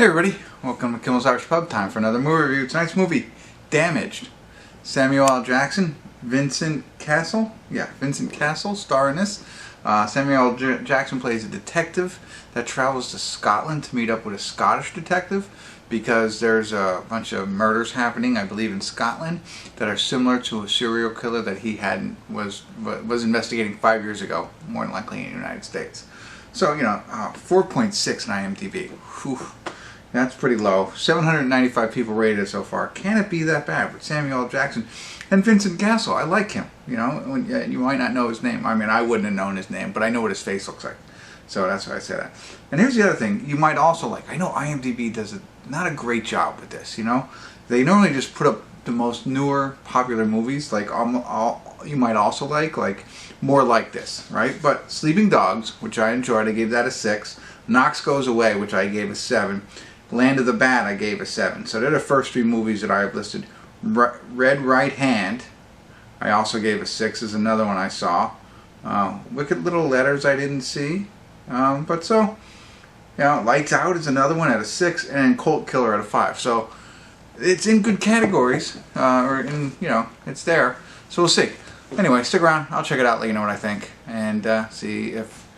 Hey everybody, welcome to Kimmel's Irish Pub. Time for another movie review. Tonight's movie, Damaged. Samuel L. Jackson, Vincent Cassel. Yeah, Vincent Cassel star in this. Samuel L. Jackson plays a detective that travels to Scotland to meet up with a Scottish detective because there's a bunch of murders happening, I believe, in Scotland that are similar to a serial killer that he was investigating 5 years ago, more than likely in the United States. So, 4.6 on IMDb. Whew. That's pretty low. 795 people rated it so far. Can it be that bad? With Samuel L. Jackson and Vincent Cassel, I like him. You might not know his name. I mean, I wouldn't have known his name, but I know what his face looks like. So that's why I say that. And here's the other thing you might also like. I know IMDb does not a great job with this. They normally just put up the most newer, popular movies, like all you might also like more like this, right? But Sleeping Dogs, which I enjoyed, I gave that a 6. Knox Goes Away, which I gave a 7. Land of the Bad, I gave a 7. So they're the first 3 movies that I have listed. Red Right Hand, I also gave a 6. Is another one I saw. Wicked Little Letters, I didn't see. Lights Out is another one at a 6, and Colt Killer at a 5. So it's in good categories, it's there. So we'll see. Anyway, stick around. I'll check it out, let you know what I think, and see if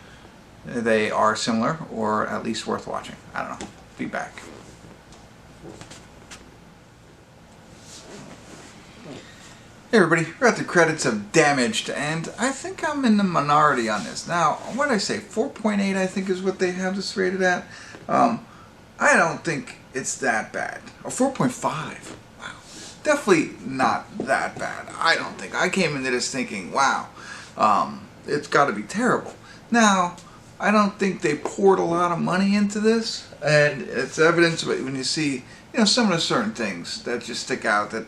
they are similar or at least worth watching. I don't know. Be back. Hey everybody, we're at the credits of Damaged, and I think I'm in the minority on this. Now, what did I say? 4.8 I think is what they have this rated at. I don't think it's that bad. Or 4.5. Wow. Definitely not that bad. I don't think. I came into this thinking, wow, it's got to be terrible. Now, I don't think they poured a lot of money into this, and it's evidence of it when you see, some of the certain things that just stick out that,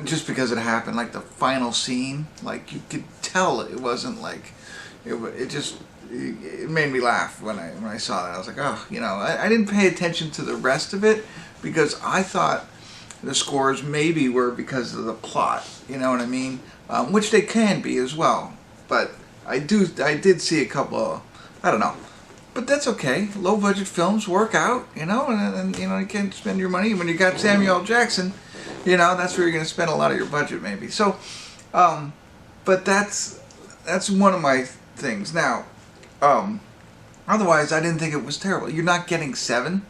just because it happened, like the final scene, like you could tell it wasn't like, it made me laugh when I saw that. I was like, oh, I didn't pay attention to the rest of it because I thought the scores maybe were because of the plot, you know what I mean? Which they can be as well, but I did see a couple of, I don't know, but that's okay. Low budget films work out, and you can't spend your money when you got Samuel L. Jackson. That's where you're going to spend a lot of your budget, maybe. So, but that's one of my things. Now, otherwise, I didn't think it was terrible. You're not getting 7,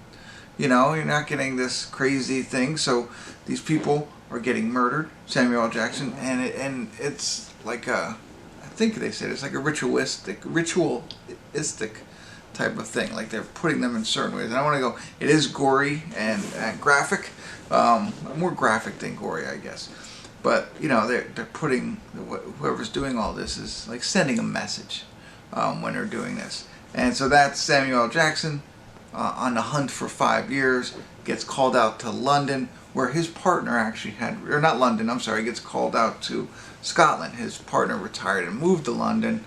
you're not getting this crazy thing. So these people are getting murdered, Samuel L. Jackson, and it's like I think they said it's like a ritualistic type of thing. Like they're putting them in certain ways. And I want to go. It is gory and graphic. More graphic than gory, I guess. But they're putting whoever's doing all this is like sending a message when they're doing this. And so that's Samuel L. Jackson on the hunt for 5 years, gets called out to London, where his partner actually or not London, I'm sorry, gets called out to Scotland. His partner retired and moved to London.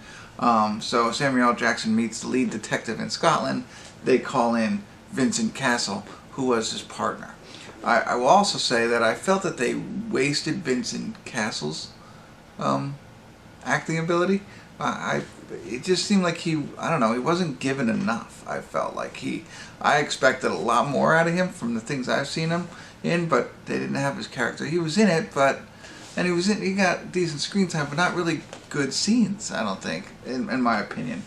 So Samuel L. Jackson meets the lead detective in Scotland. They call in Vincent Cassel, who was his partner. I will also say that I felt that they wasted Vincent Cassel's acting ability. It just seemed like he wasn't given enough. I felt like I expected a lot more out of him from the things I've seen him in, but they didn't have his character. He was in it, he got decent screen time, but not really good scenes, I don't think, in my opinion.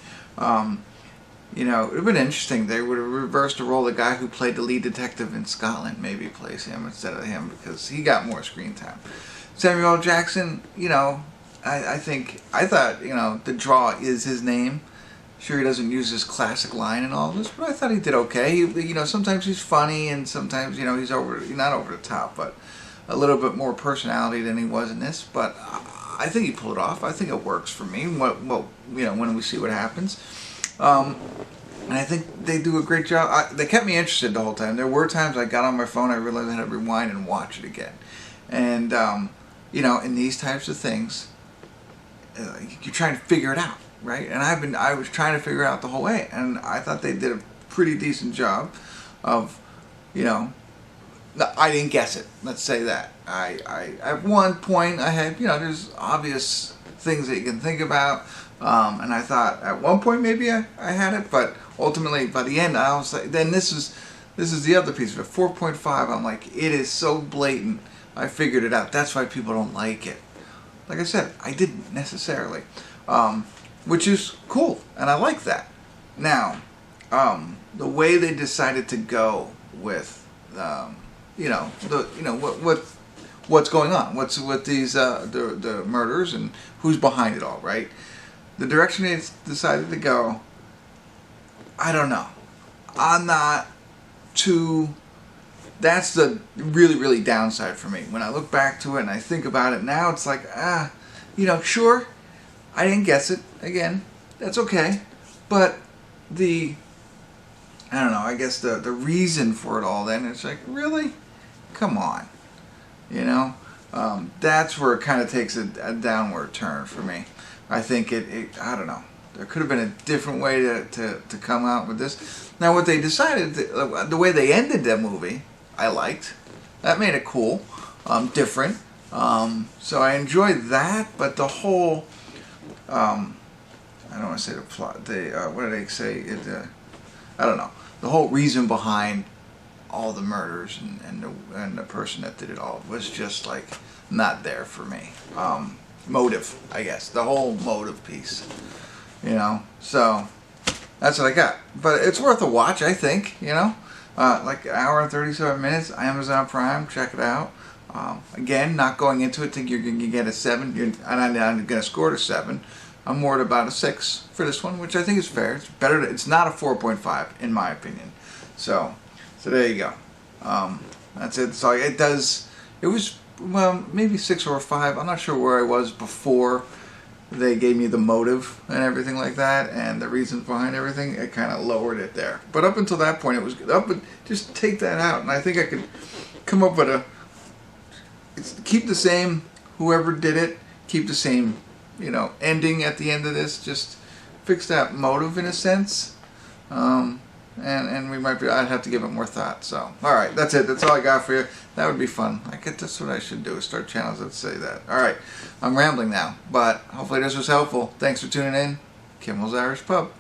It would have been interesting. They would have reversed the role. The guy who played the lead detective in Scotland maybe plays him instead of him because he got more screen time. Samuel L. Jackson, I thought, the draw is his name. Sure, he doesn't use his classic line and all this, but I thought he did okay. Sometimes he's funny and sometimes, he's not over the top, but a little bit more personality than he was in this. But I think he pulled it off. I think it works for me. When we see what happens. And I think they do a great job. They kept me interested the whole time. There were times I got on my phone, I realized I had to rewind and watch it again. And, in these types of things, you're trying to figure it out, right? And I was trying to figure it out the whole way. And I thought they did a pretty decent job of, I didn't guess it. Let's say that. At one point I had, there's obvious things that you can think about. And I thought at one point maybe I had it, but ultimately, by the end, I was like, then this is the other piece of it. 4.5. I'm like, it is so blatant. I figured it out. That's why people don't like it. Like I said, I didn't necessarily, which is cool, and I like that. Now, the way they decided to go with, what's going on, what's with these the murders and who's behind it all, right? The direction they decided to go, I don't know. I'm not too. That's the really, really downside for me. When I look back to it and I think about it now, it's like, sure, I didn't guess it. Again, that's okay. But I don't know, I guess the reason for it all then, it's like, really? Come on. That's where it kind of takes a downward turn for me. I think I don't know. There could have been a different way to come out with this. Now, what they decided, the way they ended that movie, I liked. That made it cool, different. So I enjoyed that, but the whole, I don't want to say the plot. What did they say? I don't know. The whole reason behind all the murders and the person that did it all was just like not there for me. Motive, I guess. The whole motive piece. So that's what I got. But it's worth a watch, I think. Like an hour and 37 minutes. Amazon Prime, check it out. Again, not going into it thinking you're going to get a 7. I'm going to score it a 7. I'm more at about a 6 for this one, which I think is fair. It's better. It's not a 4.5 in my opinion. So there you go. That's it. So it does. It was maybe 6 or 5. I'm not sure where I was before they gave me the motive and everything like that, and the reasons behind everything. It kind of lowered it there. But up until that point, it was good. Just take that out, and I think I could come up with keep the same. Whoever did it, keep the same. Ending at the end of this. Just fix that motive in a sense. And we might be. I'd have to give it more thought. So, all right, that's it. That's all I got for you. That would be fun. That's what I should do. Is start channels that say that. All right, I'm rambling now, but hopefully this was helpful. Thanks for tuning in. Kimmel's Irish Pub.